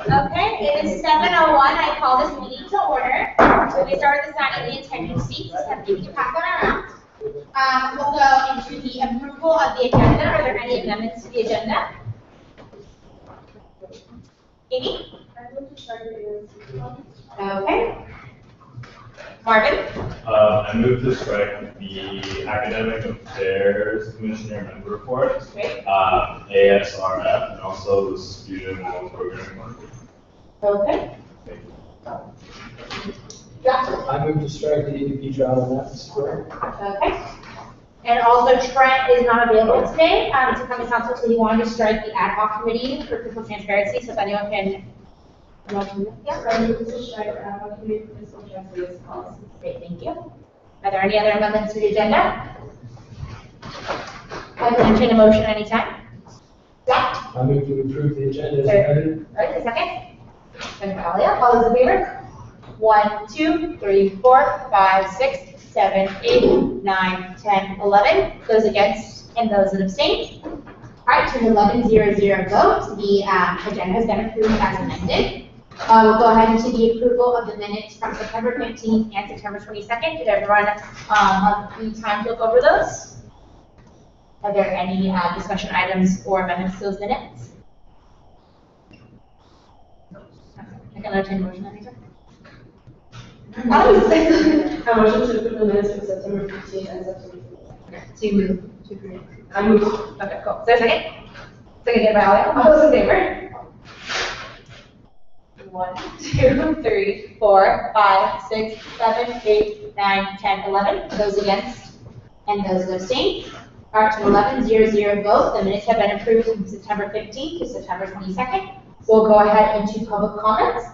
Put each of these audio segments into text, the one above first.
Okay, it is 7:01. I call this meeting to order. So we start with assigning the attendance sheets. Have you can pass that around. We'll go into the approval of the agenda. Are there any amendments to the agenda? Amy? Okay. Marvin? I move to strike the academic affairs commissioner member report, ASRF, and also the student loan program one. Okay. Yeah. I move to strike the EDP trial and that's correct. Okay. And also Trent is not available today to come to council, so he wanted to strike the ad hoc committee for fiscal transparency, so if anyone can. Yeah. I move to strike the ad hoc committee for fiscal transparency policy. Great, thank you. Are there any other amendments to the agenda? I can entertain a motion anytime. Yeah. I move to approve the agenda as amended. All right, a second. Second, Alia. All those in favor? 1, 2, 3, 4, 5, 6, 7, 8, 9, 10, 11. Those against and those that abstain. All right, to an 11-0-0 vote, the agenda has been approved as amended. We'll go ahead into the approval of the minutes from September 15th and September 22nd. Did everyone have the time to look over those? Are there any discussion items or amendments to those minutes? I can entertain a motion anytime. I motion to approve the minutes for September 15th and September 15th. Okay, so you move to approve. I move. Okay, cool. Is there a second? Second, get by Alia. All those in favor? 1, 2, 3, 4, 5, 6, 7, 8, 9, 10, 11. Those against and those that abstain. All right, to 11-0-0 vote, the minutes have been approved from September 15th to September 22nd. We'll go ahead into public comments.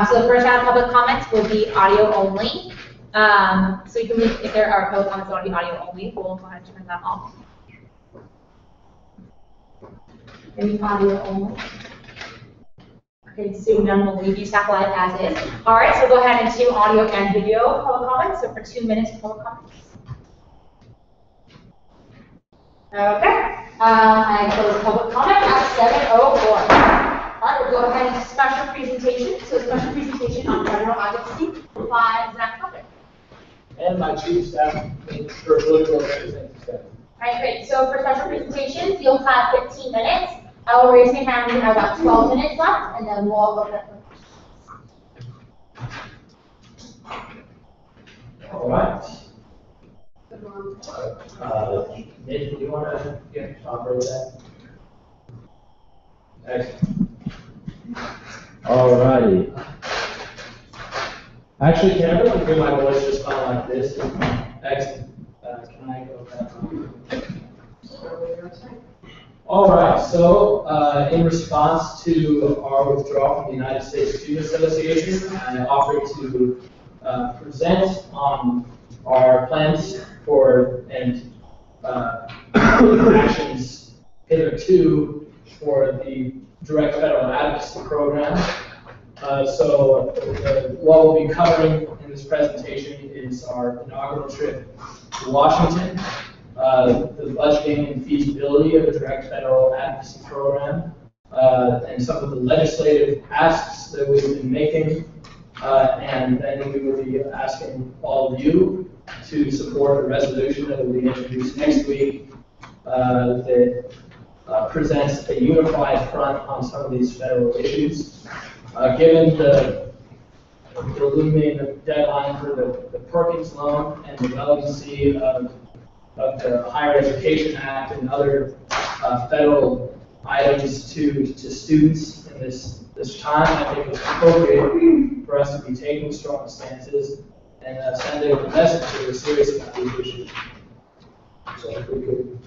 So the first round of public comments will be audio only. So you can leave, if there are public comments that want to be audio only, we'll go ahead and turn that off. Any audio only? Okay, so none will leave USAC Live as is. All right, so go ahead and do audio and video public comments. So for 2 minutes, public comments. Okay, I close public comment at 7:04. All right, we'll go ahead and special presentation. So special presentation on federal advocacy by Zach Tucker. And my chief staff for political representative staff. All right, great. So for special presentations, you'll have 15 minutes. I will raise my hand. We have about 12 minutes left, and then we'll all open up for questions. All right. Nathan, do you want to operate that? Excellent. All righty. Actually, can everyone hear my voice just kind of like this? Excellent. Can I go back? All right. So, in response to our withdrawal from the United States Student Association, I offer to present on our plans for and actions hitherto for the direct federal advocacy program. What we'll be covering in this presentation is our inaugural trip to Washington, the budgeting and feasibility of the direct federal advocacy program, and some of the legislative asks that we've been making, and then we will be asking all of you to support the resolution that will be introduced next week that presents a unified front on some of these federal issues. Given the looming deadline for the Perkins loan and the relevancy of the Higher Education Act and other federal items to students in this time, I think it's appropriate for us to be taking strong stances and sending a message that we're serious about these issues. So if we could.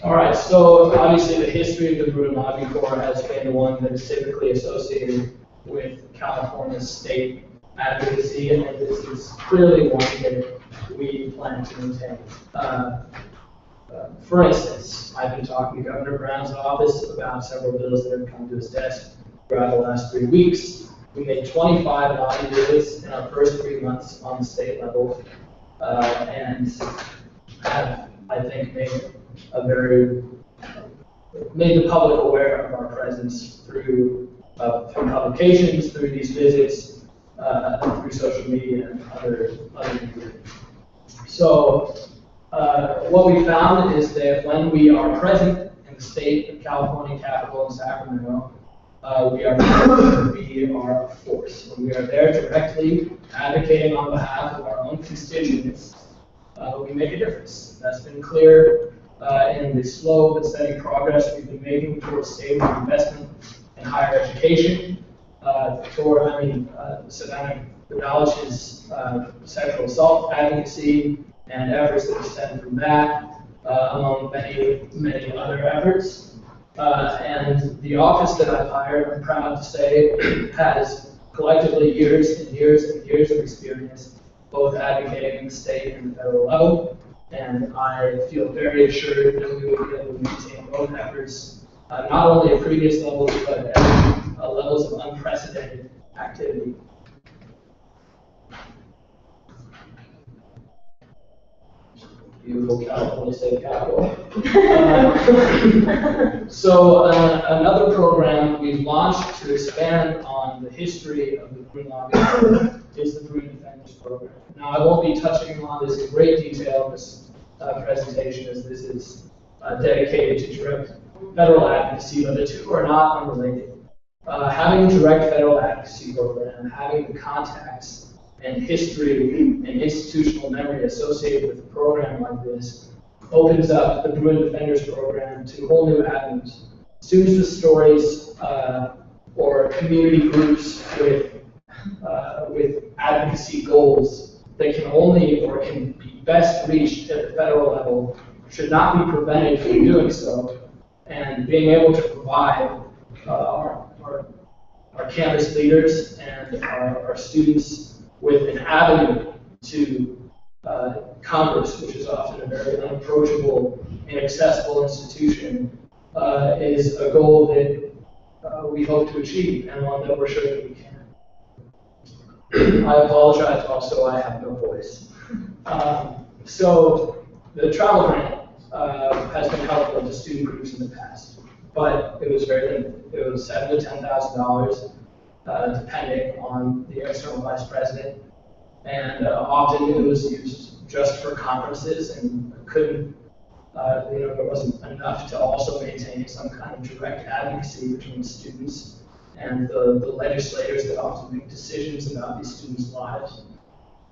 All right, so obviously the history of the Bruin Lobby Corps has been one that is typically associated with California's state advocacy, and this is clearly one that we plan to maintain. For instance, I've been talking to Governor Brown's office about several bills that have come to his desk throughout the last 3 weeks. We made 25 lobby visits in our first 3 months on the state level, and have, I think, made the public aware of our presence. presence through publications, through these visits, through social media and other media. So what we found is that when we are present in the state of California capital in Sacramento, we are a force. When we are there directly advocating on behalf of our own constituents, we make a difference. That's been clear in the slow but steady progress we've been making towards stable investment in higher education, Savannah Vidalich's sexual assault advocacy and efforts that extend from that, among many other efforts. And the office that I've hired, I'm proud to say, has collectively years and years and years of experience, both advocating in the state and the federal level. And I feel very assured that we will be able to maintain both efforts, not only at previous levels, but at levels of unprecedented activity. Beautiful California State Capitol. So another program we've launched to expand on the history of the Bruin Lobby is the Bruin Defenders Program. Now, I won't be touching on this in great detail in this presentation, as this is dedicated to direct federal advocacy, but the two are not unrelated. Having a direct federal advocacy program, having the contacts and history and institutional memory associated with a program like this opens up the Bruin Defenders Program to whole new avenues. Students with stories or community groups with advocacy goals that can only or can be best reached at the federal level should not be prevented from doing so. And being able to provide our campus leaders and our students with an avenue to Congress, which is often a very unapproachable, inaccessible institution, is a goal that we hope to achieve, and one that we're sure that we can. I apologize also, I have no voice. So the travel grant has been helpful to student groups in the past, but it was very limited. It was $7,000 to $10,000. Depending on the external vice president, and often it was used just for conferences and couldn't, there wasn't enough to also maintain some kind of direct advocacy between students and the legislators that often make decisions about these students' lives.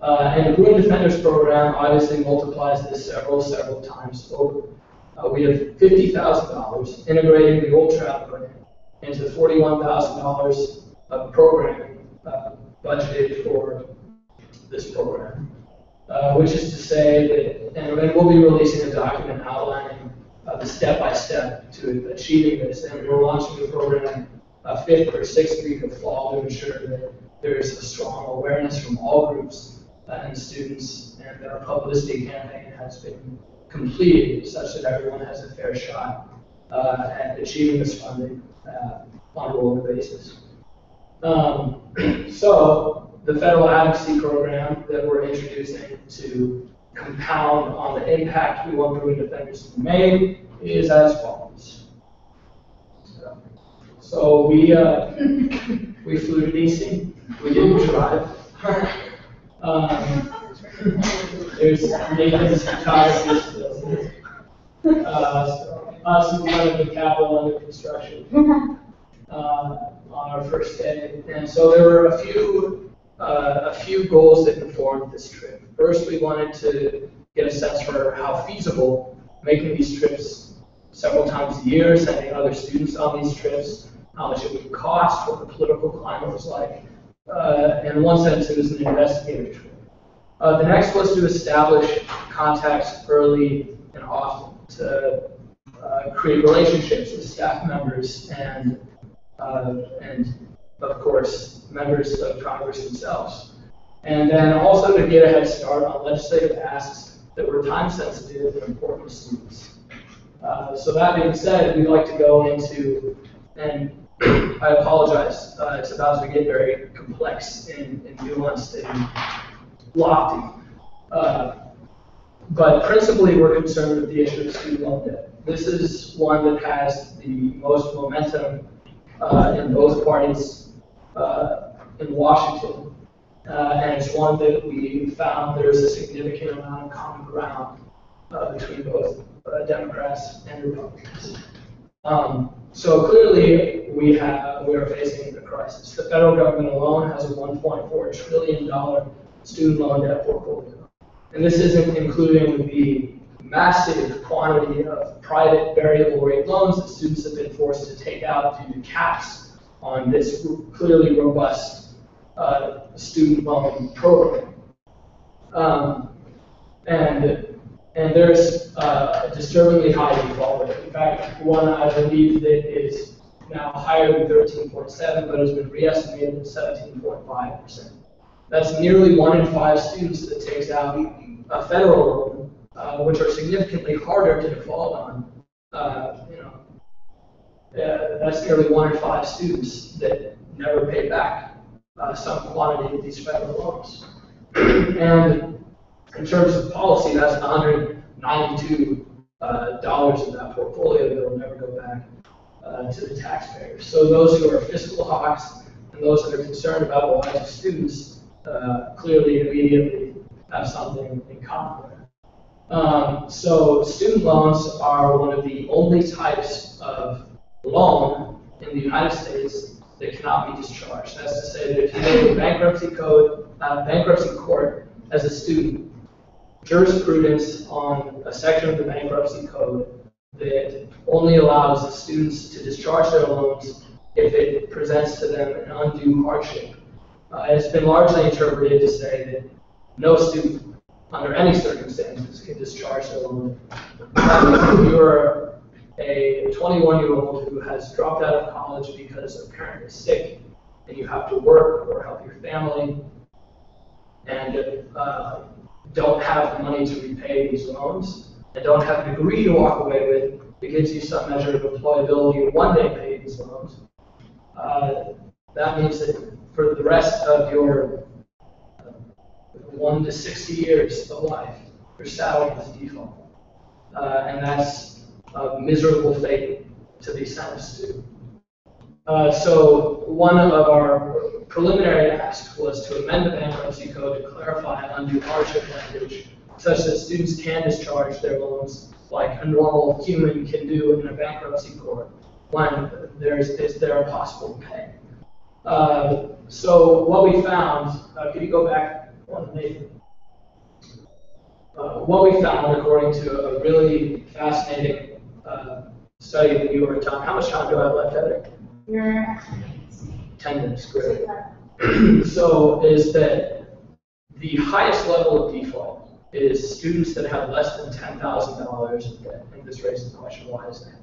And the Bruin Defenders Program obviously multiplies this several times over. We have $50,000 integrating the old travel grant into $41,000 of programming budgeted for this program, which is to say that, and we'll be releasing a document outlining the step-by-step to achieving this, and we're launching the program 5th or 6th week of fall to ensure that there is a strong awareness from all groups and students, and that our publicity campaign has been completed such that everyone has a fair shot at achieving this funding on a rolling basis. So the federal advocacy program that we're introducing to compound on the impact we want Bruin Defenders to make is as follows. So we flew to DC. We didn't drive. There's Nathan's photography skills. Us in front of the Capitol under construction. On our first day, and so there were a few goals that informed this trip. First, we wanted to get a sense for how feasible making these trips several times a year, sending other students on these trips, how much it would cost, what the political climate was like. In one sense, it was an investigative trip. The next was to establish contacts early and often to create relationships with staff members and of course, members of Congress themselves. And then also to get a head start on legislative asks that were time sensitive and important to students. So that being said, we'd like to go into, and I apologize, it's about to get very complex and nuanced and lofty. But principally, we're concerned with the issue of student loan debt. This is one that has the most momentum in both parties in Washington. And it's one that we found there's a significant amount of common ground between both Democrats and Republicans. So clearly we are facing a crisis. The federal government alone has a $1.4 trillion student loan debt portfolio. And this isn't including the massive quantity of private variable rate loans that students have been forced to take out due to caps on this clearly robust student loan program. And there's a disturbingly high default rate. In fact, one I believe that is now higher than 13.7, but has been re-estimated at 17.5%. That's nearly 1 in 5 students that takes out a federal loan, which are significantly harder to default on. That's nearly 1 in 5 students that never pay back some quantity of these federal loans. And in terms of policy, that's $192 of that portfolio that will never go back to the taxpayers. So those who are fiscal hawks and those that are concerned about the lives of students clearly immediately have something in common. So student loans are one of the only types of loan in the United States that cannot be discharged. That's to say that if you go to bankruptcy court as a student, jurisprudence on a section of the bankruptcy code that only allows the students to discharge their loans if it presents to them an undue hardship. It's been largely interpreted to say that no student, under any circumstances, can discharge their loan. If you're a 21-year-old who has dropped out of college because a parent is sick and you have to work or help your family and don't have the money to repay these loans and don't have a degree to walk away with, it gives you some measure of employability and one day pay these loans. That means that for the rest of your 1 to 60 years of life, your salary is default. And that's a miserable fate to be sentenced to. So one of our preliminary asks was to amend the bankruptcy code to clarify undue hardship language such that students can discharge their loans like a normal human can do in a bankruptcy court when they're impossible to pay. So what we found, could you go back one, Nathan? What we found, according to a really fascinating study that you were at time. How much time do I have left, Heather? You're 10 minutes, great. So is that the highest level of default is students that have less than $10,000 in debt. And this raises the question, why is that?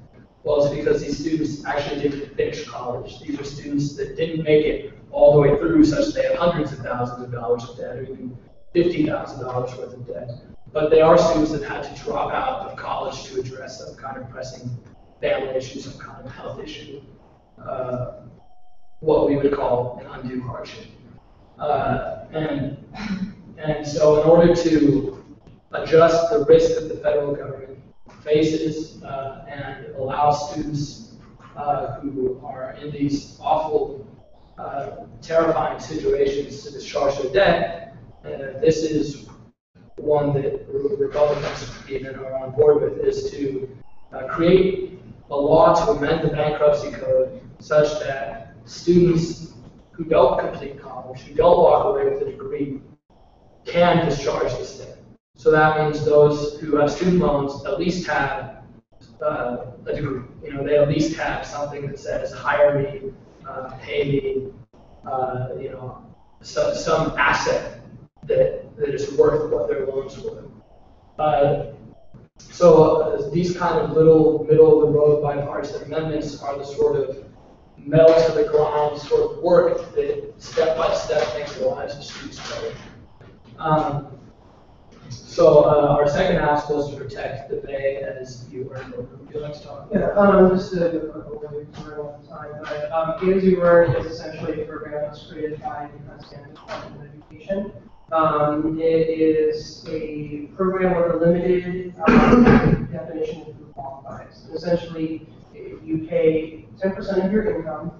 Well, it's because these students actually didn't finish college. These are students that didn't make it all the way through, such that they have hundreds of thousands of dollars of debt, or even $50,000 worth of debt. But they are students that had to drop out of college to address some kind of pressing family issue, some kind of health issue, what we would call an undue hardship. And so in order to adjust the risk that the federal government faces and allow students who are in these awful, terrifying situations to discharge their debt, this is one that Republicans even are on board with, is to create a law to amend the bankruptcy code such that students who don't complete college, who don't walk away with a degree, can discharge this debt. So that means those who have student loans at least have a degree. You know, they at least have something that says hire me, pay me, some asset that is worth what their loans were. So these kind of little middle-of-the-road bipartisan amendments are the sort of metal-to-the-ground sort of work that step-by-step makes the lives of students better. So our second ask was to protect the Bay as you earn over. Would you like to talk? Yeah, just to do a quick overview because we're running out of time. But As You Earn is essentially a program that's created by the United States Department of Education. It is a program with a limited definition of who qualifies. And essentially, If you pay 10% of your income,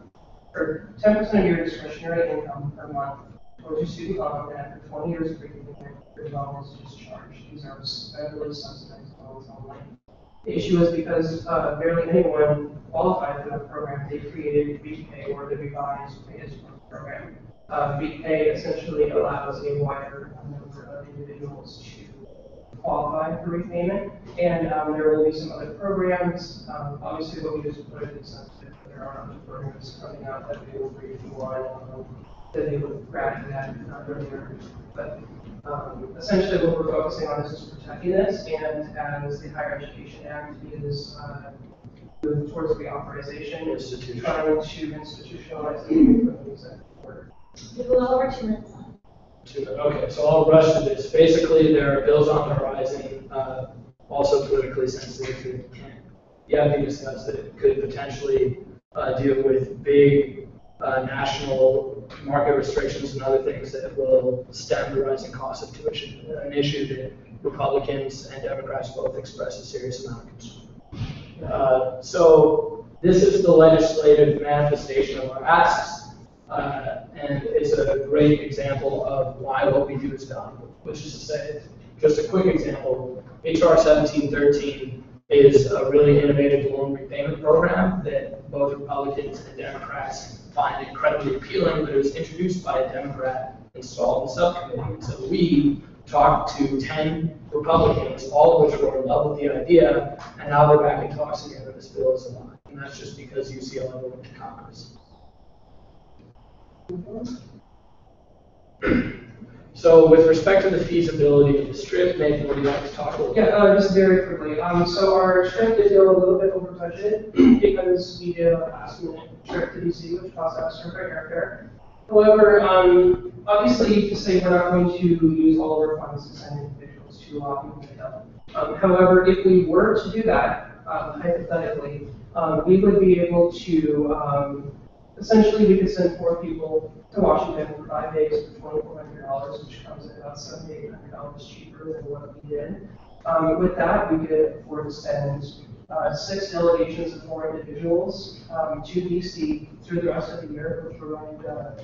or 10% of your discretionary income per month towards your student loan, and after 20 years of repayment, your loan is discharged. These are federally subsidized loans only. The issue is because barely anyone qualified for the program. They created VPay or the revised pay as you earn program. VPay essentially allows a wider number of individuals to qualify for repayment, and there will be some other programs. Obviously, what we just put it is there are other programs coming out that we will brief you on that they would grab that earlier. But essentially, what we're focusing on is just protecting this, and as the Higher Education Act is moving towards reauthorization, is trying to institutionalize the executive order. We have a little over 2 minutes left. Okay, so I'll rush through this. Basically, there are bills on the horizon, also politically sensitive, that can't yet be discussed, that could potentially deal with big national market restrictions and other things that will stem the rising cost of tuition, an issue that Republicans and Democrats both express a serious amount of concern. So this is the legislative manifestation of our asks. And it's a great example of why what we do is valuable, which is to say, just a quick example, HR 1713 is a really innovative loan repayment program that both Republicans and Democrats find incredibly appealing, but it was introduced by a Democrat installed in the subcommittee. And so we talked to 10 Republicans, all of which were in love with the idea, and now they're back in talks again, and this bill is alive. And that's just because UCLA went to Congress. So with respect to the feasibility of the strip, Nathan, would you like to talk a little bit? Yeah, just very quickly. So our trip did go a little bit over budget because we did a last minute trip to DC, which cost extra for airfare. However, obviously to say we're not going to use all of our funds to send individuals to Manila. However, if we were to do that, hypothetically, we would be able to essentially, we could send 4 people to Washington for 5 days for $2,400, which comes at about $700-800 cheaper than what we did. With that, we could afford to send 6 delegations of 4 individuals to DC through the rest of the year, which we're running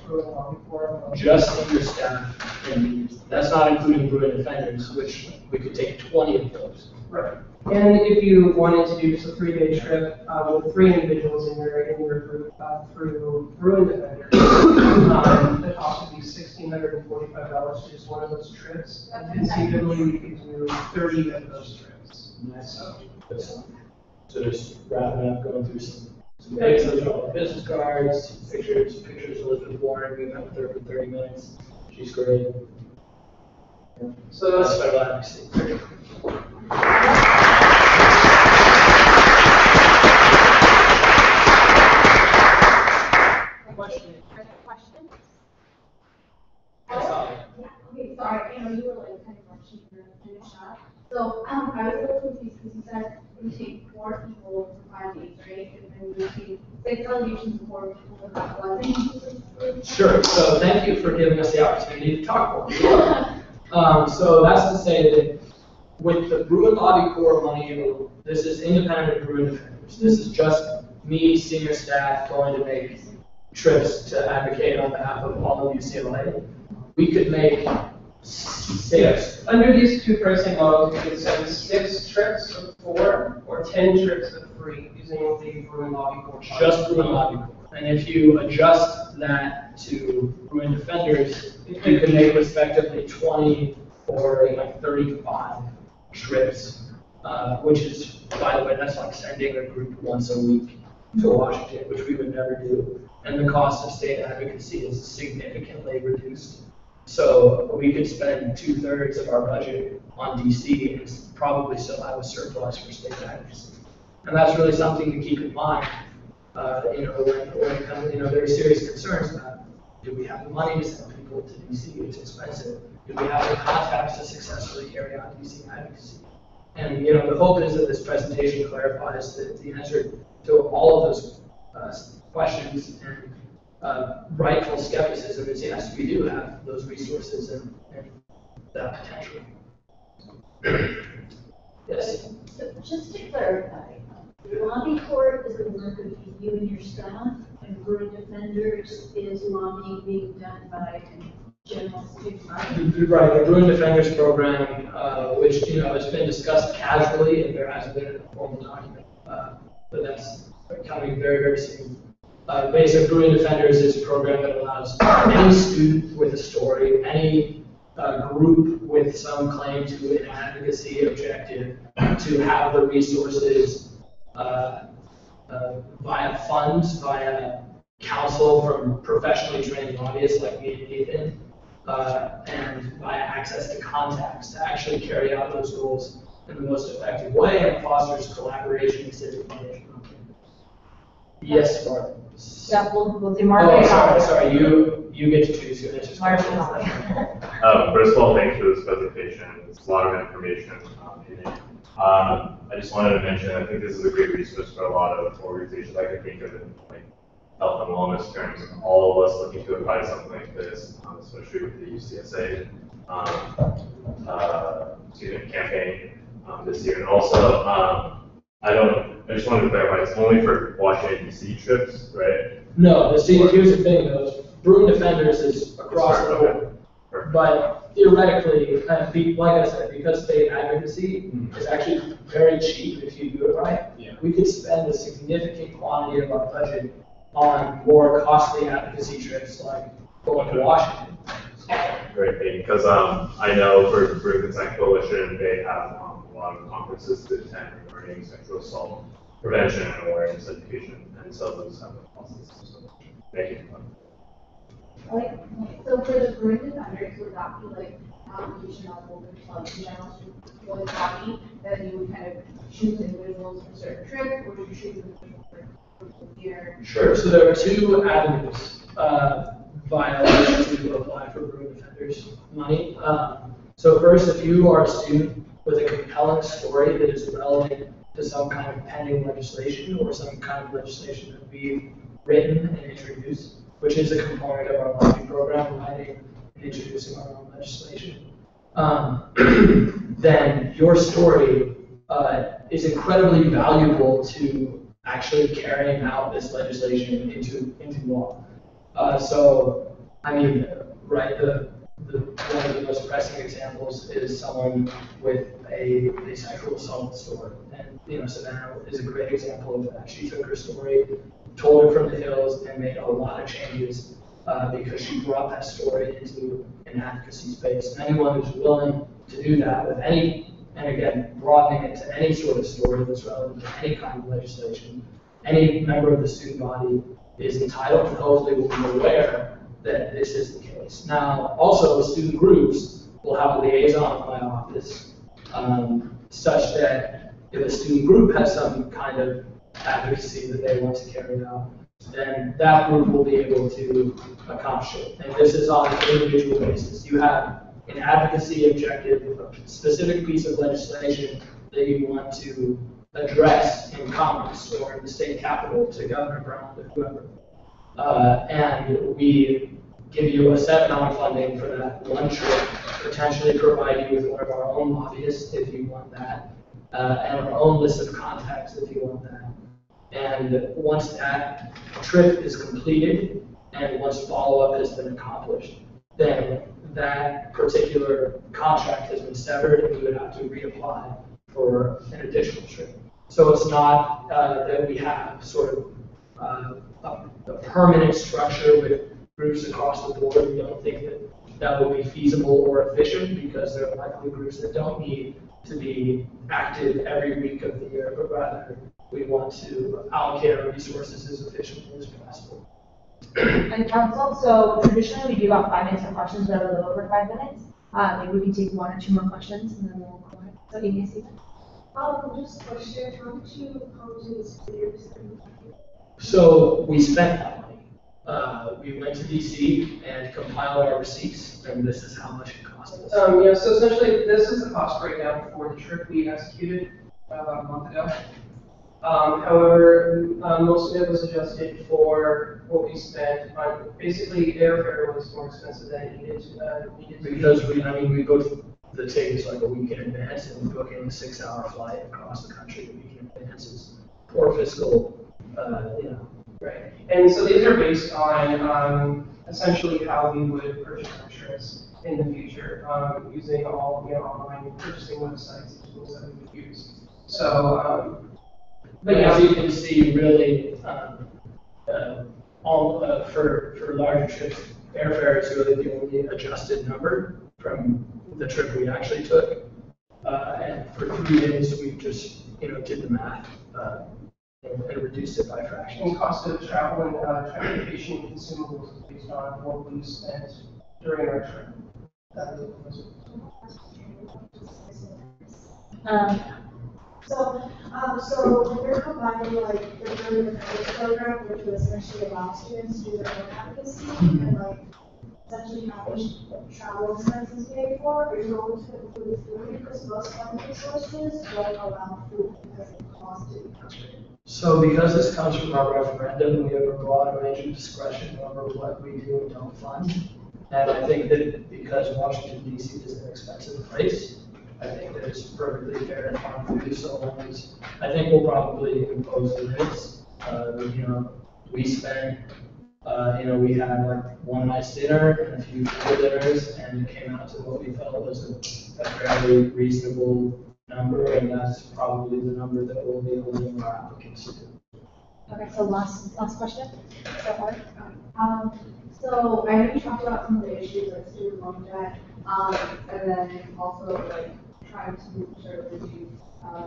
along for. Just in your staff, and that's not including Bruin offenders, which we could take 20 of those. Right. And if you wanted to do just a 3-day trip with 3 individuals in your group through Bruin Defenders, the cost would be $1,645 to just one of those trips. And conceivably, we could do 30 of those trips. So just wrapping up, going through some pictures, all the business cards, pictures of Elizabeth Warren. We met with her for 30 minutes. She's great. Yeah. So that's what I'd like to see. Questions? Okay, sorry, you were like kind of rushing to finish up. So, I was a little confused because you said we take 4 people for 5 days, right? And then we take 6 delegations and 4 people for about 1 day. Sure, so thank you for giving us the opportunity to talk more. So that's to say that with the Bruin Lobby Corps money, this is independent of Bruin Defenders. This is just me, senior staff, going to make trips to advocate on behalf of all of UCLA. We could make 6. Under these 2 pricing models, you could send 6 trips of 4 or 10 trips of 3 using the Bruin Lobby Corps. Just Bruin Lobby Corps. And if you adjust that to Bruin Defenders, you can make respectively 20 or like 35 trips, which is, by the way, that's like sending a group once a week to Washington, which we would never do. And the cost of state advocacy is significantly reduced. So we could spend 2/3 of our budget on DC and probably still have a surplus for state advocacy. And that's really something to keep in mind. When it comes, there are serious concerns about, do we have the money to send people to DC? It's expensive. Do we have the contacts to successfully carry out DC advocacy? And the hope is that this presentation clarifies the answer to all of those questions, and rightful skepticism is yes, we do have those resources and that potential. Yes? So just to clarify, Lobby court is the work of you and your staff, and Bruin Defenders is lobbying being done by general student body. Right, the Bruin Defenders program, which, you know, has been discussed casually, and there hasn't been a formal document, but that's coming very, very soon. Basic Bruin Defenders is a program that allows any student with a story, any group with some claim to an advocacy objective to have the resources via funds, via counsel from professionally trained lobbyists like me and Nathan, and via access to contacts to actually carry out those goals in the most effective way and fosters collaboration and civic engagement. Yes, Martin. Yeah, we'll do Oh, Marvin. sorry, you get to choose your answers. Marvin. First of all, thanks for this presentation. It's a lot of information in it. I just wanted to mention, I think this is a great resource for a lot of organizations. I can think of it like health and wellness terms. All of us looking to apply something like this, especially with the UCSA campaign this year. And also, I just wanted to clarify, it's only for Washington DC trips, right? No, here's the thing though, Bruin Defenders is across the board. But theoretically, like I said, because state advocacy is actually very cheap if you do it right, we could spend a significant quantity of our budget on more costly advocacy trips like going to Washington. Great thing, because I know for Bruin Consent Coalition, they have a lot of conferences to attend regarding sexual assault prevention and awareness education, and so those have a cost. So, thank you. Like, so for the Bruin Defenders, would that be like application level, like general student body, that you would kind of choose individuals for certain trips, or would you choose individuals for year? Sure, so there are two avenues via which to apply for Bruin Defenders money. So first, if you are a student with a compelling story that is relevant to some kind of pending legislation or some kind of legislation that we've written and introduced, which is a component of our lobby program, writing and introducing our own legislation, then your story is incredibly valuable to actually carrying out this legislation into law. So, I mean, right, one of the most pressing examples is someone with a sexual assault story. And, you know, Savannah is a great example of that. She took her story, told it from the hills, and made a lot of changes because she brought that story into an advocacy space. And anyone who's willing to do that with any, and again, broadening it to any sort of story that's relevant to any kind of legislation, any member of the student body is entitled to hopefully will be aware that this is the case. Now, also, student groups will have a liaison with my office, such that if a student group has some kind of advocacy that they want to carry out, then that group will be able to accomplish it. And this is on an individual basis. You have an advocacy objective, a specific piece of legislation that you want to address in Congress or in the state capitol to Governor Brown or whoever. And we give you a set amount of funding for that one trip, potentially provide you with one of our own lobbyists if you want that, and our own list of contacts if you want that. And once that trip is completed and once follow-up has been accomplished, then that particular contract has been severed and we would have to reapply for an additional trip. So it's not that we have sort of a permanent structure with groups across the board. We don't think that that will be feasible or efficient because there are likely groups that don't need to be active every week of the year, but rather we want to allocate our resources as efficiently as possible. And council, so traditionally we do about 5 minutes for questions, but a little over 5 minutes. Maybe we can take 1 or 2 more questions and then we'll go ahead. So give me a second. Just a question, how much you spend your So we spent that money. We went to DC and compiled our receipts, and this is how much it cost us. Yeah, so essentially, this is the cost breakdown for the trip we executed about a month ago. However, most of it was adjusted for what we spent on, basically airfare was more expensive than it needed to be. Because we booked the tickets like a week in advance, and we're booking a 6-hour flight across the country a week in advance is poor fiscal, Right, and so these are based on essentially how we would purchase insurance in the future, using all, online purchasing websites and tools that we would use. So, But as you can see, really, for larger trips, airfare is really the only adjusted number from the trip we actually took. And for 3 days, we just, did the math and reduced it by fractions. and cost of travel and transportation and consumables is based on what we spent during our trip. So when you're combining like the Learning and Career program, which would essentially allow students to do their own advocacy and like essentially having travel expenses paid for, are you going to include food because most funding sources don't allow food because it costs to be covered? So because this comes from our referendum, we have a broad range of discretion over what we do and don't fund. And I think that because Washington DC is an expensive place, I think that it's perfectly fair to fund food so long as, I think we'll probably impose limits. We spent, we had like one nice dinner and a few full dinners, and it came out to what we felt was a fairly reasonable number, and that's probably the number that we'll be able to give our applicants to. Okay, so last question. So hard. So I know you talked about some of the issues like student loan debt, and then also like trying to sort of reduce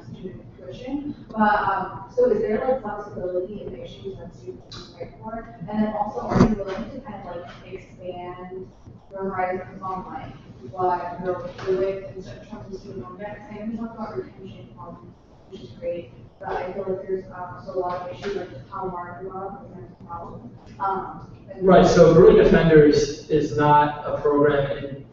student tuition. But so is there like flexibility in the issues that students fight for? And then also, are you willing to kind of like expand your horizons on like what you're doing in terms of student loan debt? I know you talked about retention, which is great. But I feel like there's also a lot of issues like how market presents a problem. Right, so Brewing Defenders is not a program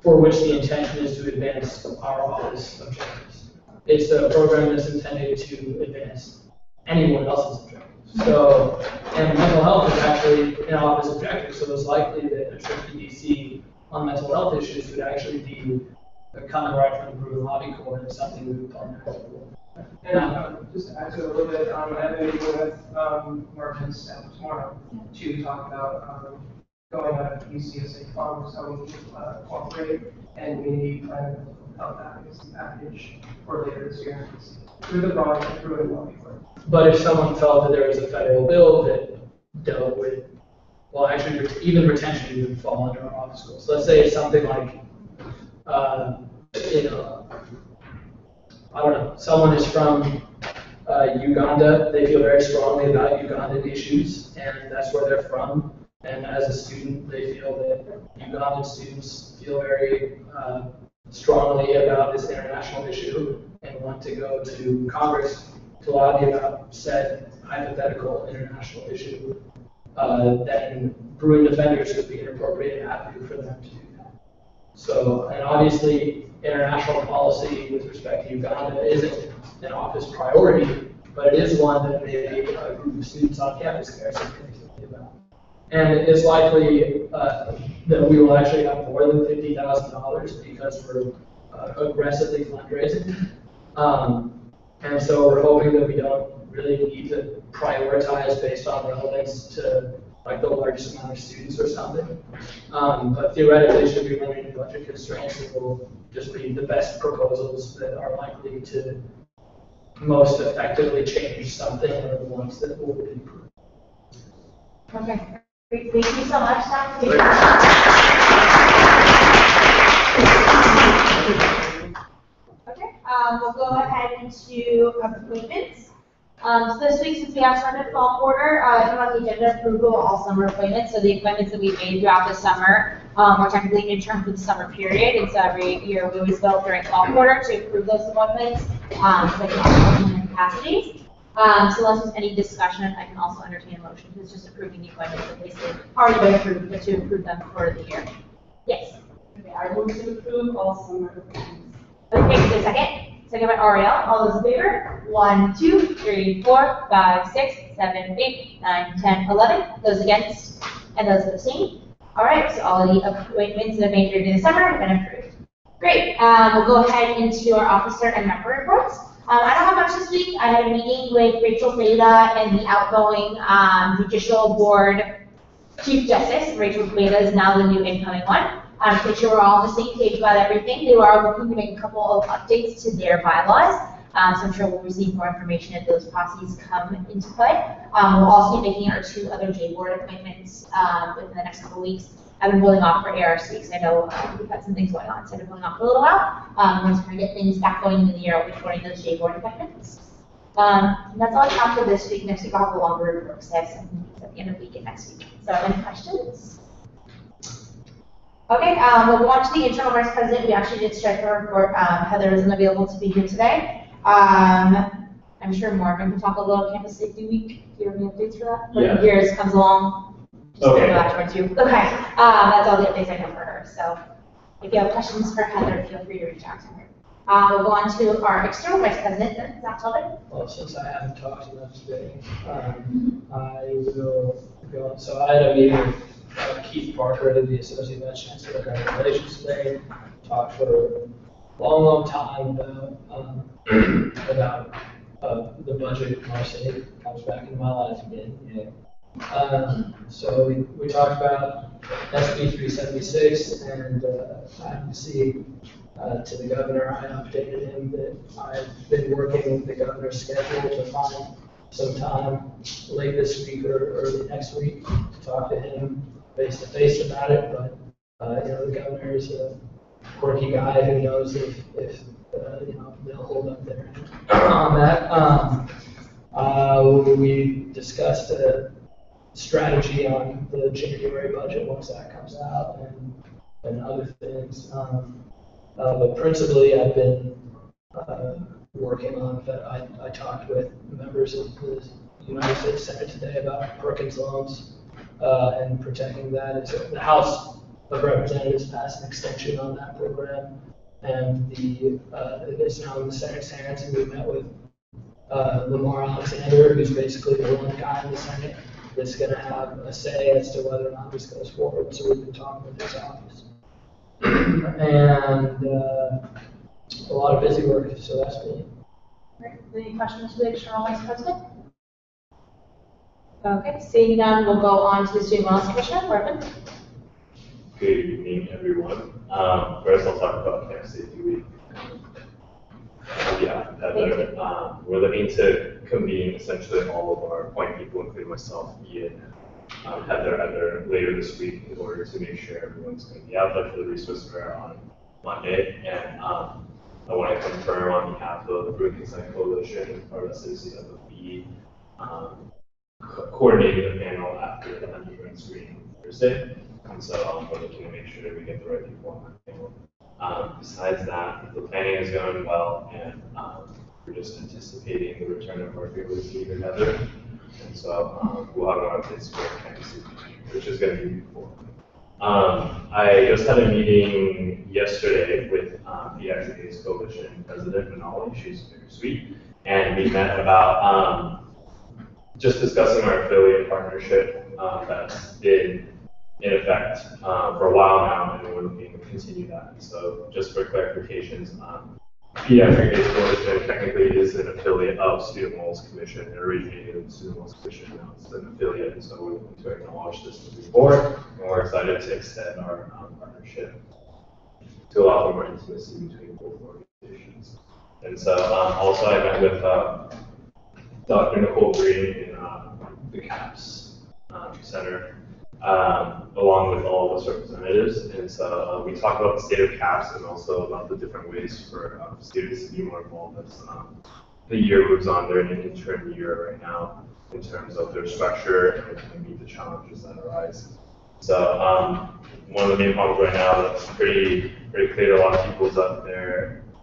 for which the intention is to advance our office objectives. It's a program that's intended to advance anyone else's objectives. So, and mental health is actually an office objective, so it's likely that a trip to DC on mental health issues would actually be coming right from the Brewing Lobby Corps, and something we would call natural. And just to add to it a little bit, I'm meeting with Marvin's staff tomorrow to talk about going out of USAC funds, how we can cooperate, and we need plan of health advocacy package for later this year through the bond and through it lobby for. But if someone felt that there was a federal bill that dealt with, well, actually, even retention would fall under our office goals. Let's say it's something like, I don't know, someone is from Uganda, they feel very strongly about Ugandan issues, and that's where they're from. And as a student, they feel that Ugandan students feel very strongly about this international issue and want to go to Congress to lobby about said hypothetical international issue. Then Brewing Defenders would be an appropriate avenue for them to do that. So, and obviously, international policy with respect to Uganda isn't an office priority, but it is one that maybe a group of students on campus cares significantly about. And it's likely that we will actually have more than $50,000 because we're aggressively fundraising. And so we're hoping that we don't really need to prioritize based on relevance to like the largest amount of students or something. But theoretically, should be limited budget constraints, it will just be the best proposals that are likely to most effectively change something or the ones that will improve. Okay. Great. Thank you so much, Sam. Okay, we'll go ahead into appointments. So this week, since we have started fall quarter, I have on the agenda approval of all summer appointments. So the appointments that we made throughout the summer are technically interim for the summer period. And so every year we always go during fall quarter to approve those appointments so they can all in their capacities. So unless there's any discussion, I can also entertain a motion. It's just approving the appointments that basically already been approved, but to approve them for the year. Yes. Okay, I move to approve all summer appointments. Okay, so second. Second by Ariel. All those in favor? 1, 2, 3, 4, 5, 6, 7, 8, 9, 10, 11. Those against and those abstaining. All right, so all of the appointments that have been made during the summer have been approved. Great. We'll go ahead into our officer and member reports. I don't have much this week. I had a meeting with Rachel Theta and the outgoing Judicial Board Chief Justice. Rachel Theta is now the new incoming one. To make sure we're all on the same page about everything. They are looking to make a couple of updates to their bylaws. So I'm sure we'll receive more information as those policies come into play. We'll also be making our 2 other J Board appointments within the next couple of weeks. I've been holding off for ARC because I know we've had some things going on, so I've been holding off for a little while. Once we get things back going in the year, I'll be joining those J Board appointments. And that's all I have for this week. Next week I'll have a longer report because I have some meetings at the end of the week and next week. So any questions? Okay, we'll go on to the internal vice president. We actually did strike a report. Heather isn't available to be here today. I'm sure Marvin can talk a little Campus Safety Week. Do you have any updates for that? Yeah. Yours comes along. Just Okay. go back towards you. Okay, that's all the updates I know for her. So if you have questions for Heather, feel free to reach out to her. We'll go on to our external vice president, Zach Tobin. Well, since I haven't talked enough today, I will go. So I had a meeting with Keith Parker, the Associate Vice Chancellor of Government Relations today. Talked for a long time about the budget. Marcy comes back into my life again. Yeah. So we talked about SB 376, and I have to see. To the governor, I updated him that I've been working with the governor's schedule to find some time late this week or early next week to talk to him face to face about it. But the governor is a quirky guy who knows if they'll hold up there on that. We discussed a strategy on the January budget once that comes out and other things. But principally, I've been working on that. I talked with members of the United States Senate today about Perkins loans and protecting that. The House of Representatives passed an extension on that program, and it is now in the Senate's hands. And we met with Lamar Alexander, who's basically the one guy in the Senate that's going to have a say as to whether or not this goes forward. So we've been talking with his office. And a lot of busy work, so that's me. Great. Any questions for the external vice president? Okay, seeing none, we'll go on to the Student Wellness Commissioner, Marvin. Good evening, everyone. First, I'll talk about Campus Safety Week. Heather, we're looking to convene essentially all of our point people, including myself, Ian, Heather, later this week in order to make sure everyone's going to be out there for the resource fair on Monday. And I want to confirm on behalf of the Brewing Consent Coalition, our residency that will be coordinating the panel after the underground screening Thursday. And so we're looking to make sure that we get the right people on that panel. Besides that, the planning is going well, and we're just anticipating the return of our favorite team together. And so we'll have an updates for Campus Safety, which is going to be beautiful. I just had a meeting yesterday with Pediatric AIDS Coalition President Manali. She's very sweet, and we met about just discussing our affiliate partnership that's been in effect for a while now, and we're looking to continue that. So just for clarifications, Pediatric AIDS Coalition technically is an affiliate of Student Wellness Commission. It originated in the Student Wellness Commission, now it's an affiliate, and so we're looking to acknowledge this moving forward, and we're excited to extend our partnership to allow for more intimacy between both organizations. And so also I met with Dr. Nicole Green in the CAPS Center, along with all of us representatives. And so we talked about the state of CAPS and also about the different ways for students to be more involved as the year moves on. They're in an interim year right now in terms of their structure and we're trying to meet the challenges that arise. So one of the main problems right now that's pretty clear to a lot of people is that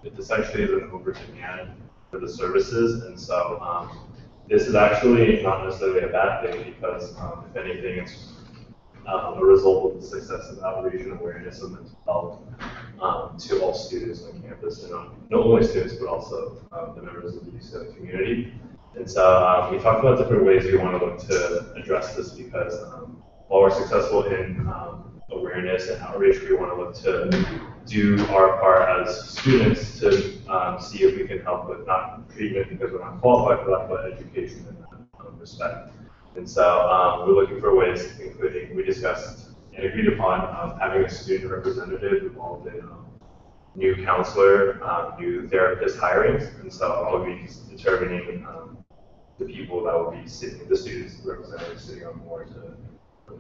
it essentially is an over demand for the services. And so this is actually not necessarily a bad thing because if anything, it's a result of the success of outreach and awareness of mental health to all students on campus, and not only students, but also the members of the USAC community. And so we talked about different ways we want to look to address this because while we're successful in awareness and outreach, we want to look to do our part as students to see if we can help with not treatment because we're not qualified for that, but education in that respect. And so we're looking for ways, including we discussed and agreed upon having a student representative involved in new counselor, new therapist hirings. And so I'll be determining the people that will be sitting, the students representatives sitting on board to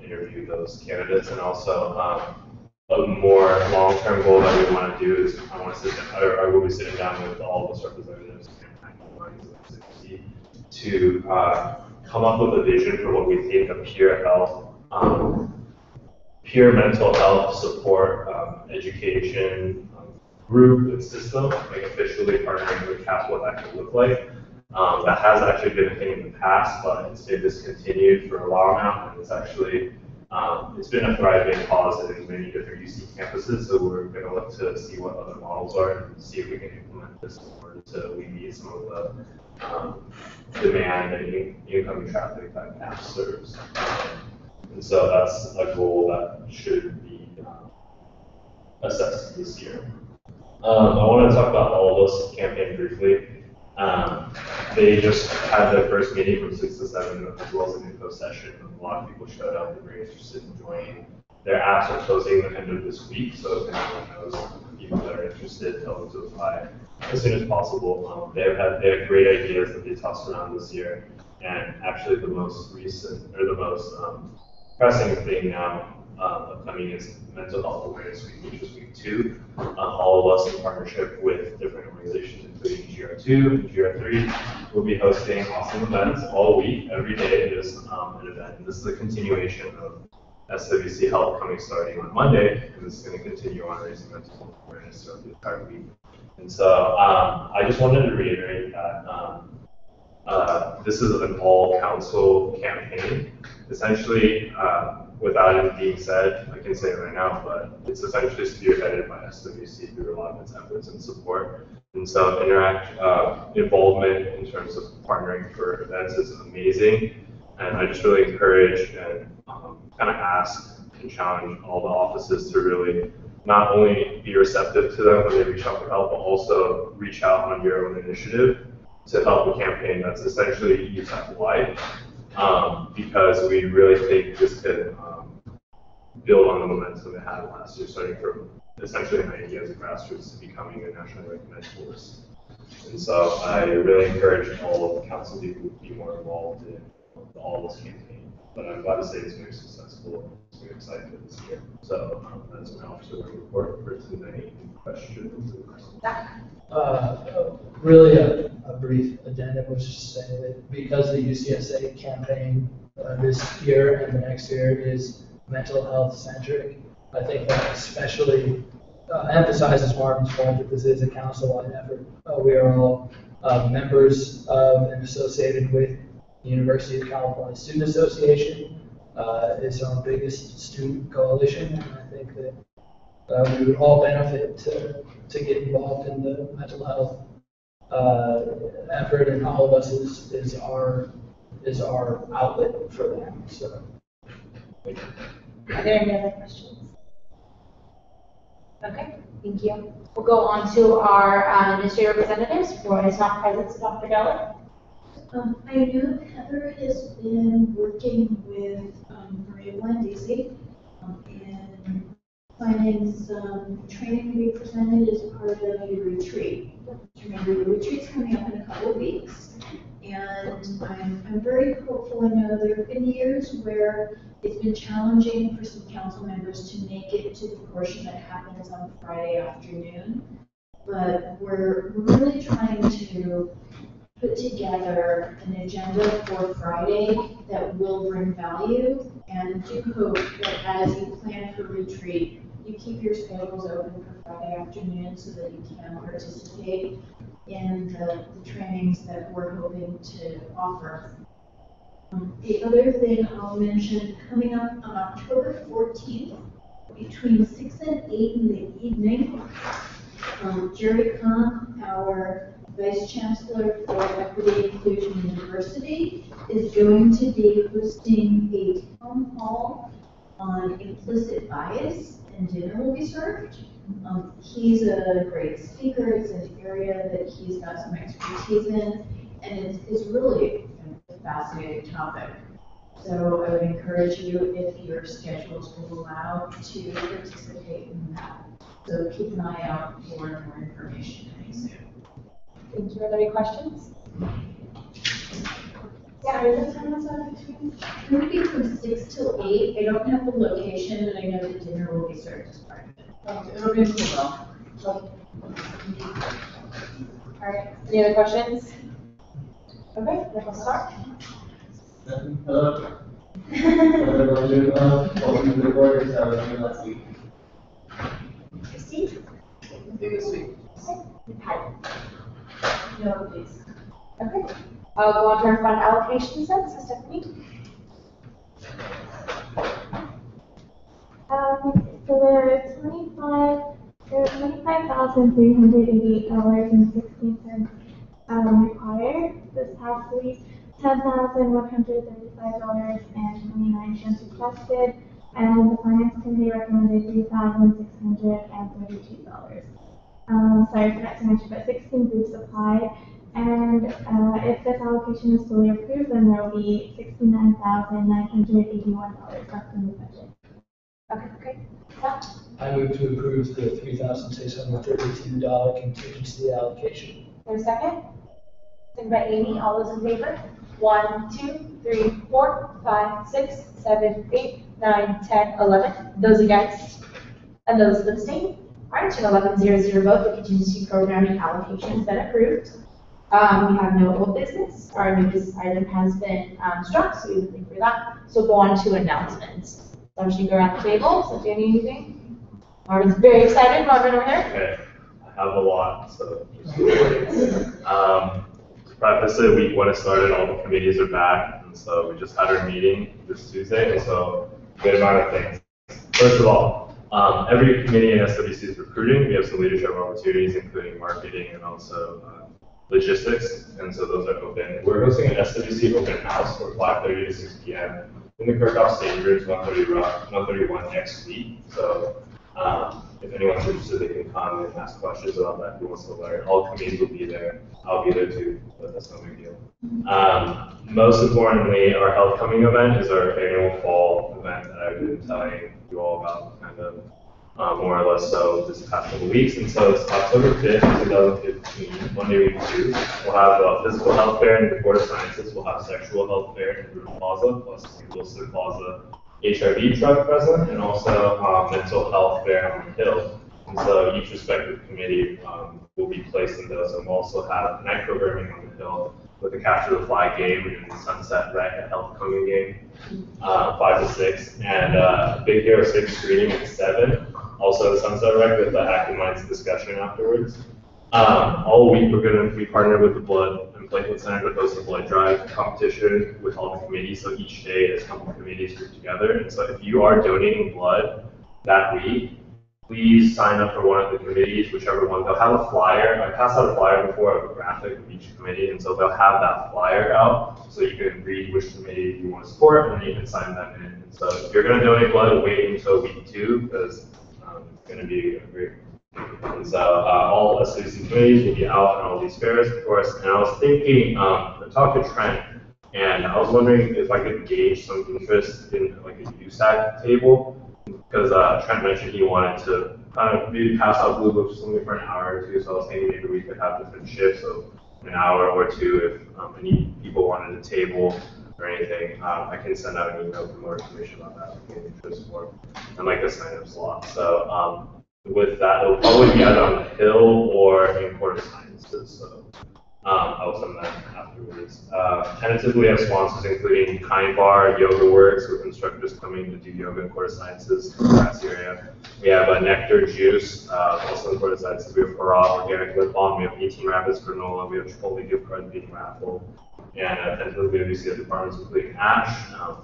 interview those candidates. And also a more long-term goal that we want to do is I will be sitting down with all of us representatives to come up with a vision for what we think a peer health, peer mental health support education group and system, like officially partnering with CAPS, what that could look like. That has actually been a thing in the past, but it's been discontinued for a while now, and it's actually it's been a thriving cause in many different UC campuses. So we're going to look to see what other models are and see if we can implement this in order to alleviate some of the demand and incoming traffic that CAPS serves. And so that's a goal that should be assessed this year. I want to talk about All of Us campaign briefly. They just had their first meeting from 6 to 7, as well as an info session. A lot of people showed up and were interested in joining. Their apps are closing the end of this week, so if anyone knows people that are interested, tell them to apply as soon as possible. They have great ideas that they tossed around this year, and actually the most recent, or the most pressing thing now upcoming is Mental Health Awareness Week, which is week 2. All of us in partnership with different organizations, including GR2 and GR3, will be hosting awesome events all week. Every day is an event. And this is a continuation of SWC Health starting on Monday, and this is going to continue on raising mental health awareness throughout the entire week. And so I just wanted to reiterate that this is an all-council campaign. Essentially, without it being said, I can say it right now, but it's essentially spearheaded by SWC through a lot of its efforts and support. And so involvement in terms of partnering for events is amazing. And I just really encourage and kind of ask and challenge all the offices to really not only be receptive to them when they reach out for help, but also reach out on your own initiative to help a campaign that's essentially USAC-wide, because we really think this could build on the momentum it had last year, starting from essentially an idea as a grassroots to becoming a nationally recognized force. And so I really encourage all of the council people to be more involved in the All of Us campaign. But I'm glad to say it's very successful. It's very exciting for this year. So that's my officer report. For today, questions? Really a brief addendum, which is to say that because the UCSA campaign this year and the next year is mental health centric, I think that especially emphasizes Marvin's point that this is a council-wide effort. We are all members of and associated with the University of California Student Association. It's our biggest student coalition, and I think that we would all benefit to get involved in the mental health effort, and All of Us is our outlet for that. So, are there any other questions? Okay, thank you. We'll go on to our administrative representatives. Roy is not present, so Dr. Geller. I know Heather has been working with Maria Blandisi in planning some training to be presented as part of a retreat. Remember, the retreat's coming up in a couple of weeks, and I'm very hopeful. I know there have been years where it's been challenging for some council members to make it to the portion that happens on Friday afternoon, but we're really trying to put together an agenda for Friday that will bring value, and do hope that as you plan for retreat, you keep your schedules open for Friday afternoon so that you can participate in the trainings that we're hoping to offer. The other thing I'll mention, coming up on October 14th, between 6 and 8 in the evening, Jerry Kahn, our Vice Chancellor for Equity, Inclusion, and Diversity, is going to be hosting a town hall on implicit bias and dinner will be served. He's a great speaker. It's an area that he's got some expertise in, and it's really a fascinating topic. So I would encourage you, if your schedules will allow, to participate in that. So keep an eye out for more information coming soon. Thank you. Are there any questions? Sorry, what time is that between? It would be from 6 till 8. I don't have the location, and I know the dinner will be served as part of it. It'll be in well. All right. Any other questions? Okay, then we'll start. Hello. Welcome to the board. How was your last week? Christine? This week. No, please. Okay. I'll go on to our fund allocations then, so Stephanie. So there are $25,388.16 required. This has to be $10,135.29 requested, and the finance committee recommended $3,632. Sorry, I forgot to mention, but 16 groups applied, and if this allocation is fully approved, then there will be $69,981 left in the budget. Okay, great. I move to approve the $3,632 contingency allocation. For a second? Second by Amy. All those in favor? 1, 2, 3, 4, 5, 6, 7, 8, 9, 10, 11. Those against? And those abstaining? All right, 11-0-0 vote. The contingency programming allocation has been approved. We have no old business. Our new business item has been struck, so we will think for that. So go on to announcements. So I'm just going to go around the table. So Danny, anything? Marvin's very excited. Marvin over there. Okay, I have a lot, so just to preface it, week 1 has started, all the committees are back, and so we just had our meeting this Tuesday, and so good amount of things. First of all, every committee in SWC is recruiting. We have some leadership opportunities, including marketing and also logistics, and so those are open. We're hosting an SWC open house from 5:30 to 6 p.m. in the Kirkhoff Stage 131 next week. So if anyone's interested, they can come and ask questions about that. Who wants to learn? All committees will be there. I'll be there too, but that's no big deal. Most importantly, our health coming event is our annual fall event that I've been telling you all about, kind of more or less so this past couple weeks. And so it's October 5th, 2015, Monday week 2. We'll have physical health fair in the Court of Sciences. We'll have sexual health fair in Root Plaza, plus the Wilson Plaza HIV truck present, and also mental health fair on the Hill. And so each respective committee will be placed in those, and we'll also have night programming on the Hill with the Capture the Flag game and the Sunset Rec, a health coming game, 5 to 6, and Big Hero 6 screening at 7. Also the Sunset Rec with the Active Minds discussion afterwards. All week we're going to be partnered with the Blood and Platelet Center to host a blood drive competition with all the committees. So each day there's a couple of committees grouped together. And so if you are donating blood that week, please sign up for one of the committees, whichever one. They'll have a flyer. I passed out a flyer before of a graphic of each committee, and so they'll have that flyer out so you can read which committee you want to support, and then you can sign them in. And so if you're going to donate blood, wait until week 2 because it's going to be a great. And so all SWC committees will be out on all these fairs, of course. And I was thinking, I talked to Trent, and I was wondering if I could gauge some interest in like a USAC table, because Trent mentioned he wanted to kind of maybe pass out blue books only for an hour or 2. So I was thinking maybe we could have different shifts, so an hour or 2 if any people wanted a table or anything. I can send out an email for more information about that if you interest for, and like a sign-up slot. So with that, it'll probably be either on the Hill or in Court of Sciences. So I'll send that afterwards. Tentatively, we have sponsors including Kind Bar, Yoga Works, with instructors coming to do yoga in Court of Sciences in the grassy area. We have a Nectar Juice, also in Court of Sciences. We have Farah Organic Lip Balm. We have 18 Rapids Granola. We have Chipotle gift cards being raffled. And tentatively, we see the departments including Ash,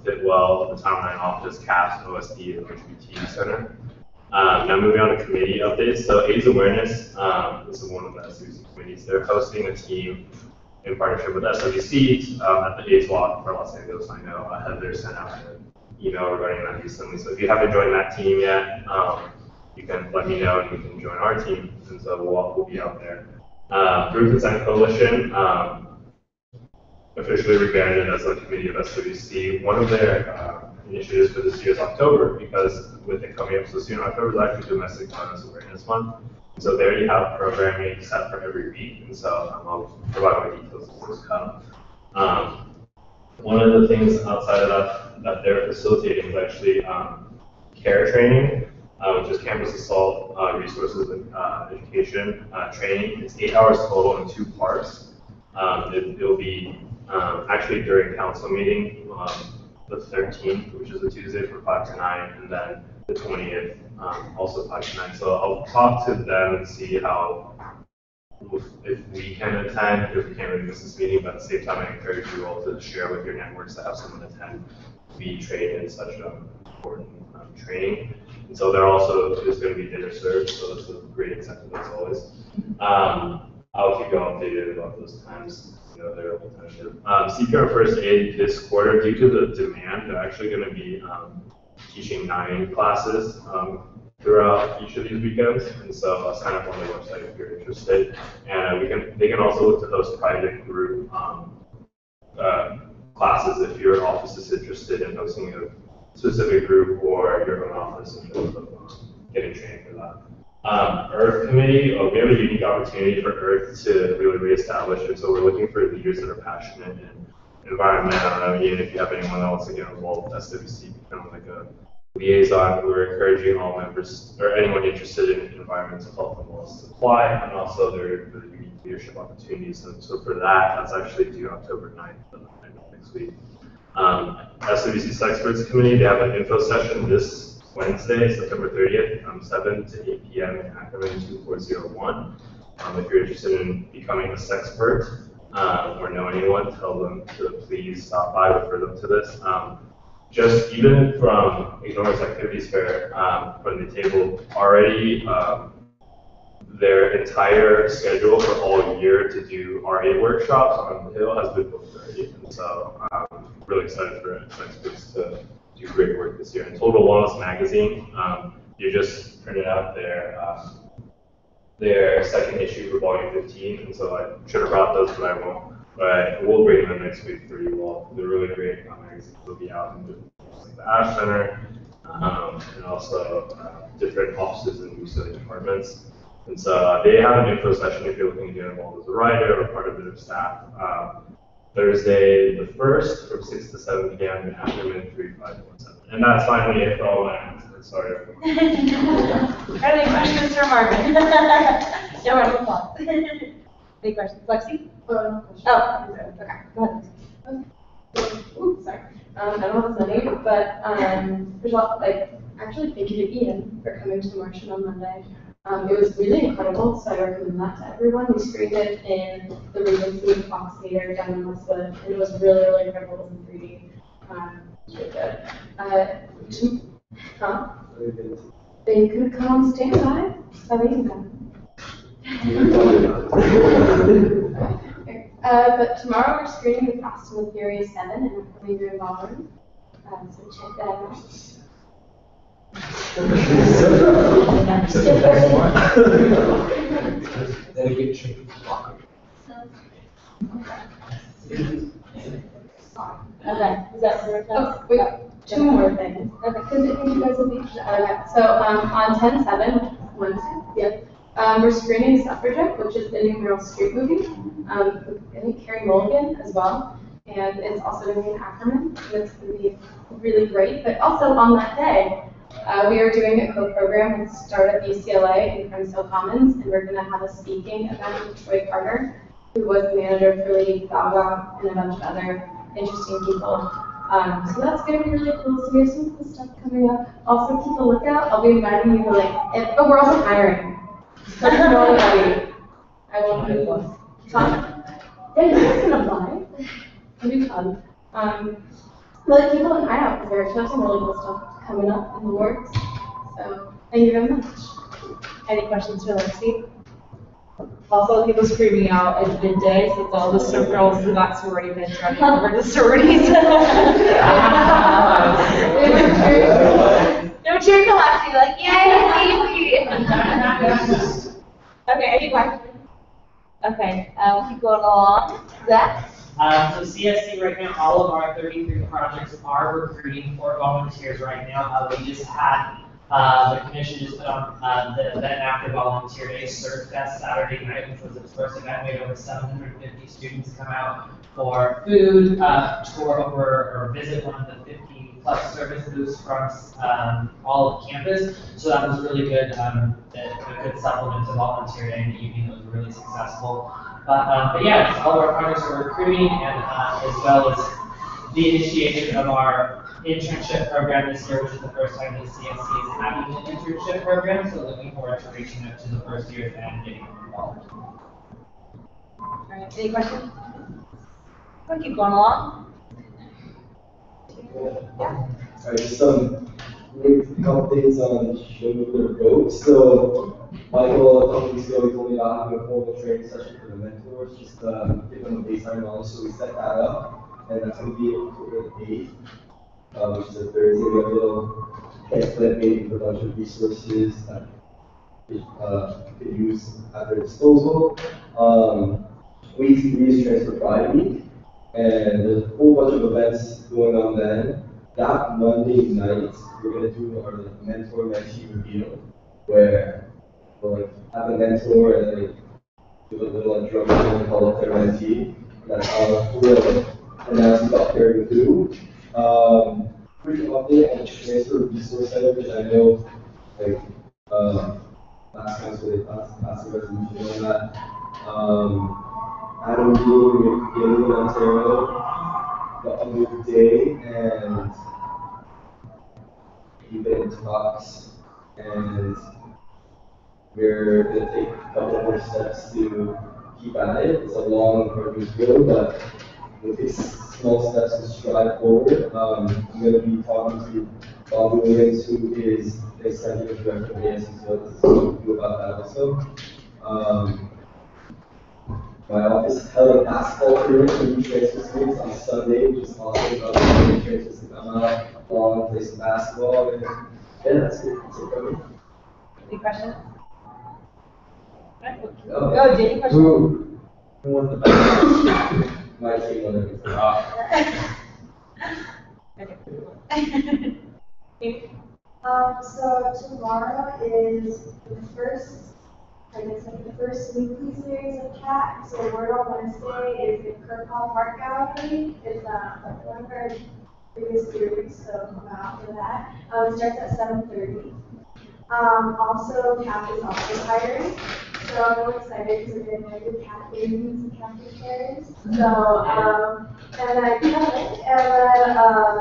Fitwell, the Town 9 Office, CAPS, OSD, and the HBT Center. Now moving on to committee updates. So AIDS Awareness, this is one of the SWC committees. They're hosting a team in partnership with SWC at the AIDS Walk for Los Angeles. I know Heather sent out an email regarding that recently. So if you haven't joined that team yet, you can let me know and you can join our team. And so we'll be out there. Through Consent Coalition, officially rebranded as the Committee of SWC. One of their initiatives for this year is October, because with it coming up so soon, October is actually Domestic Violence Awareness Month. So they already have programming set for every week, and so I'll provide more details as those come. One of the things outside of that they're facilitating is actually CARE training, which is Campus Assault Resources and Education training. It's 8 hours total in 2 parts. It'll be actually during council meeting, the 13th, which is a Tuesday from 5 to 9, and then the 20th, also 5 to 9. So I'll talk to them and see how, if we can attend, if we can't really miss this meeting, but at the same time, I encourage you all to share with your networks to have someone attend. We train in such important training. And so there also is going to be dinner served, so it's a great incentive as always. I'll keep you updated about those times. You know, they're tentative. CPR First Aid this quarter, due to the demand, they're actually going to be teaching 9 classes throughout each of these weekends, and so sign up on the website if you're interested. And they can also look to host private group classes if your office is interested in hosting a specific group or your own office in terms of getting trained for that. Earth Committee, we have a unique opportunity for Earth to really reestablish it. So we're looking for leaders that are passionate in environment. Even if you have anyone that wants to get involved with SWC, become like a liaison. We're encouraging all members or anyone interested in environmental health and water supply, and also their unique leadership opportunities. And so for that, that's actually due October 9th, next week. SWC's Experts Committee, they have an info session this Wednesday, September 30th, from 7 to 8 p.m. in Ackerman 2401. If you're interested in becoming a sexpert or know anyone, tell them to please stop by, refer them to this. Just even from Ignorance Activities Fair, from the table already, their entire schedule for all year to do RA workshops on the Hill has been booked already. And so I'm really excited for experts to do great work this year. And Total Wellness Magazine, you just printed out their second issue for volume 15, and so I should have brought those, but I won't. But we'll bring them next week for you all. They're really great magazines. They'll be out in like the Ash Center, and also different offices and research departments. And so they have an info session if you're looking to get involved as a writer or part of their staff. Thursday the 1st from 6 to 7 p.m. in Ackerman 3517. And that's finally it for all my announcements. Sorry, everyone. Any questions for Marvin? No round of applause. Any questions? Lexi? No question. Oh, okay. Go ahead. Oops, sorry. I don't know if it's many, but there's a lot, actually thank you to Ian for coming to the Martian on Monday. It was really incredible, so I recommend that to everyone. We screened it in the Regency Fox Theater down in Westwood, and it was really, really incredible. It was in 3D. It was really good. Then you could come stand by. But tomorrow we're screening The Fast and the Furious 7 in the Coming Room Ballroom. So check that out. Okay, is that what Oh, wait, 2 more things. Okay, because I think you guys will be. Okay, so on 10/7, Wednesday, we're screening Suffragette, which is the new Meryl Streep movie. I think Carey Mulligan as well, and it's also going to be in Ackerman. And it's going to be really great. But also on that day, we are doing a co-program with Startup UCLA in Crimson Commons, and we're going to have a speaking event with Troy Carter, who was the manager for Lady Gaga and a bunch of other interesting people. So that's going to be really cool. So we have some cool stuff coming up. Also, keep a lookout. I'll be inviting you to we're also hiring. So if you know anybody, I will be fun. Yeah, you guys can apply. It'll be fun. Let people an eye out because there's some really cool stuff coming up in the works. So thank you very much. Any questions for Lexi? Also, people screaming out at midday since all the girls who got sorority bins running over to sororities. They were cheering for Lexi, like, yay, Lexi! Keep going along. Zach? So CSC right now, all of our 33 projects are recruiting for volunteers right now. We just had, the commission just put on the event after Volunteer Day, Surf Fest Saturday night, which was its first event. We had over 750 students come out for food, tour over or visit one of the 50 plus service booths from all of campus. So that was really good, a good supplement to Volunteer Day in the evening. It was really successful. But yeah, all of our projects are recruiting, and as well as the initiation of our internship program this year, which is the first time that CSC is having an internship program. So looking forward to reaching out to the first years and getting them involved. All right, any questions? We'll keep going along. Yeah. Alright, just some quick updates on Sugar Road. So, Michael, a couple weeks ago, he told me about having a formal training session for the mentors, just give them a baseline knowledge. So we set that up, and that's going to be October 8th, which is a Thursday. We have a little expert meeting with a bunch of resources that you could use at their disposal. Week 3 is Transfer Pride Week, and there's a whole bunch of events going on then. That Monday night, we're going to do our mentor-mentee reveal, where we'll have a mentor and then do a little introduction and call up their mentee. That's how we'll announce about pairing the two. Quick update on the Transfer Resource Center, which I know, like, last council, they passed a resolution on that. Adam being with Gilligan, Ontario, the other day, and we've been in talks, and we're going to take a couple more steps to keep at it. It's a long, arduous road, but we'll take small steps to strive forward. I'm going to be talking to Bob Williams, who is the executive director of ASC, so let's talk about that also. My office held a basketball tournament for new transfer students on Sunday, which is awesome. New transfers to come out, play some basketball, and yeah, that's it. That's it for me. Any questions? Go, Jenny, question. Who won the basketball? My team won it. Okay. So tomorrow is the first, I guess like the first weekly series of CAT. So Word on Wednesday is the Kirkhoff Art Gallery. It's like one of our biggest series, so come out for that. It starts at 7:30. Also, CAT is also hiring. So I'm really excited because we're getting like the cat babies and cat fairs. So, and then Kevin, and then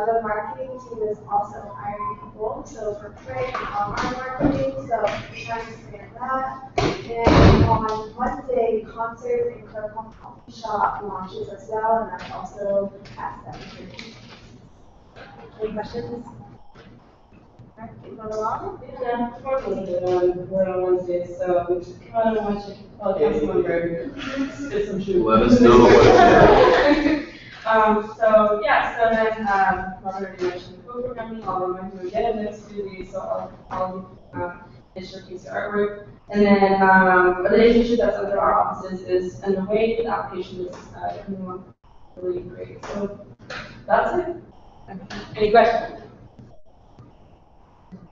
the marketing team is also hiring people. So for print and online marketing, so we're trying to expand that. And on Monday, concert and Kirkhoff Coffee Shop launches as well, and that's also at 7:30. Any questions? Yeah, unfortunately, we're on Wednesday, so we just come out and watch it. Oh, that's one very get some shoes. Let us know what So yeah, so then I already mentioned the programming. I'll remind you again next Tuesday, so I'll showcase your artwork. And then the relationship that's under our offices is underway. The application is coming along really great. So that's it. Any questions?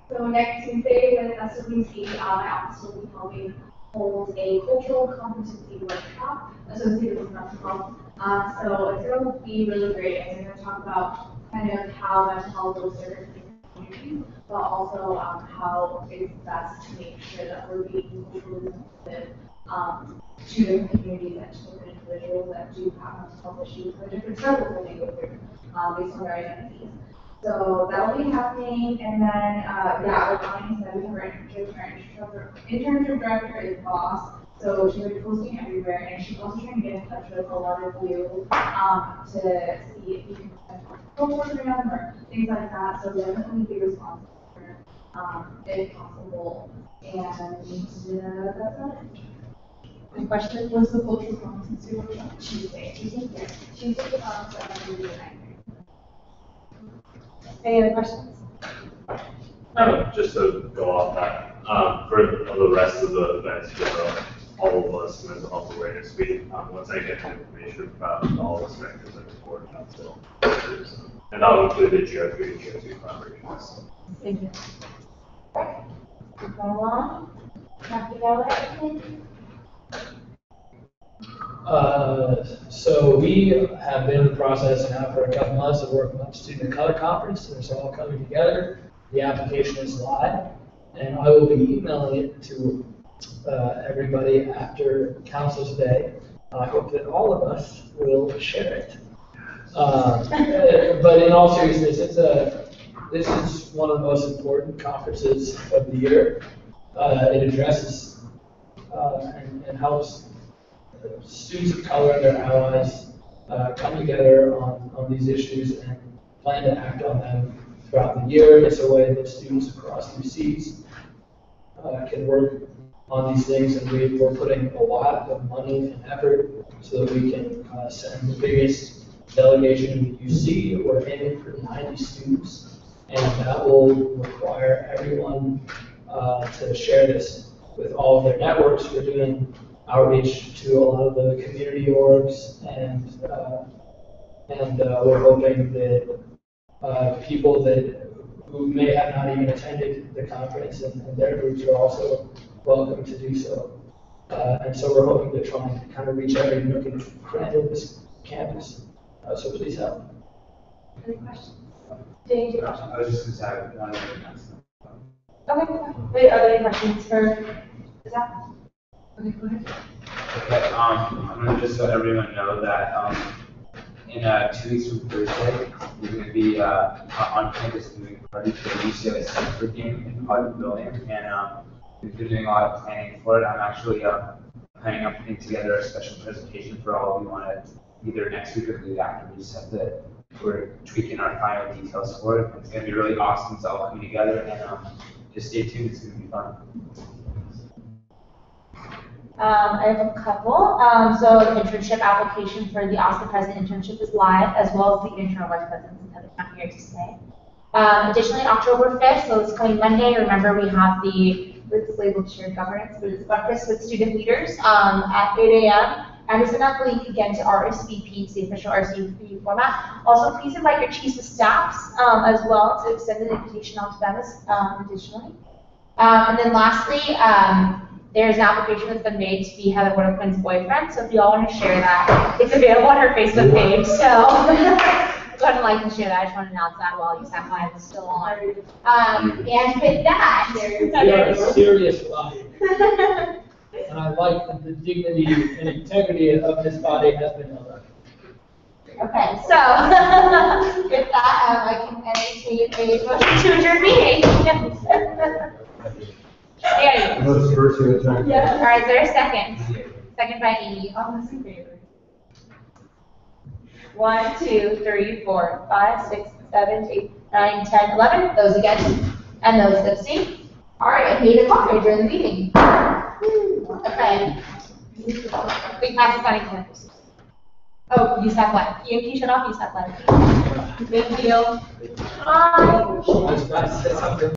So next Tuesday, when SWC, my office will be hold a cultural competency workshop associated with mental health. So it's going to be really great, and we're going to talk about kind of how mental health will serve the community, but also how it's best to make sure that we're being culturally sensitive to the communities and to different individuals that do have mental health issues or different struggles that they go through based on their identities. So that will be happening, and then, yeah, like Bonnie said, we have our internship director is Boss, so she's going to be posting everywhere, and she's also trying to get in touch with a lot of you to see if you can program or things like that, so definitely be responsible for if possible, and that's about it. Any questions? What's the cultural competency workshop? Tuesday. Tuesday, 7:30. Any other questions? Just to go off that, for the rest of the events, all of us Mental Health Awareness Week. Once I get the information from all the specters and support council. And that will include the GR3 and GR2 collaborations. Thank you. Okay. Keep going along. Dr. Gallagher? So we have been in the process now for a couple months of working on Student of Color Conference. It's all coming together. The application is live, and I will be emailing it to everybody after Council's Day. I hope that all of us will share it. But in all seriousness, this is one of the most important conferences of the year. It addresses and helps students of color and their allies come together on these issues and plan to act on them throughout the year. It's a way that students across UCs can work on these things, and we're putting a lot of money and effort so that we can send the biggest delegation in the UC. We're aiming for 90 students, and that will require everyone to share this with all of their networks. We're doing outreach to a lot of the community orgs, and we're hoping that people who may have not even attended the conference and their groups are also welcome to do so. And so we're hoping to try and kind of reach every nook and cranny of this campus. So please help. Any questions? Dave, do you have a question? I was just going to say, one other announcement. Okay. Wait, are there any questions for Zach? Okay, go ahead. Okay, I'm going to just let everyone know that in 2 weeks from Thursday, we're going to be on campus doing a party for the USAC game in the public building, and we've been doing a lot of planning for it. I'm actually planning on putting together a special presentation for all of you on it, either next week or the week after. We're tweaking our final details for it. It's going to be really awesome. It's all coming together, and just stay tuned. It's going to be fun. I have a couple. So the internship application for the Austin President internship is live, as well as the internal vice president since Heather's not here to stay. Additionally, October 5th, so it's coming Monday. Remember, we have it's labeled shared governance, but it's breakfast with student leaders at 8 a.m. And it's enough link again to RSVP, the official RSVP format. Also, please invite your chiefs of staffs as well to extend an invitation out to them additionally. And then lastly, there's an application that's been made to be Heather Waterquin's boyfriend. So if you all want to share that, it's available on her Facebook page. So go ahead and like and share that. I just want to announce that while USAC Live is still on. And with that, We are a serious body. And I like that the dignity and integrity of this body has been held up. Okay, so with that, I can entertain a motion to adjourn meeting. Danny. Those first two attempts. Yeah. All right, is there a second? Second by Amy. All those in favor? 1, 2, 3, 4, 5, 6, 7, 8, 9, 10, 11. Those against and those abstain. All right, at 8 o'clock, I adjourn the meeting. Okay. We pass the signing campus. Oh, USAC Live. EMP shut off, USAC Live. Thank you. Bye.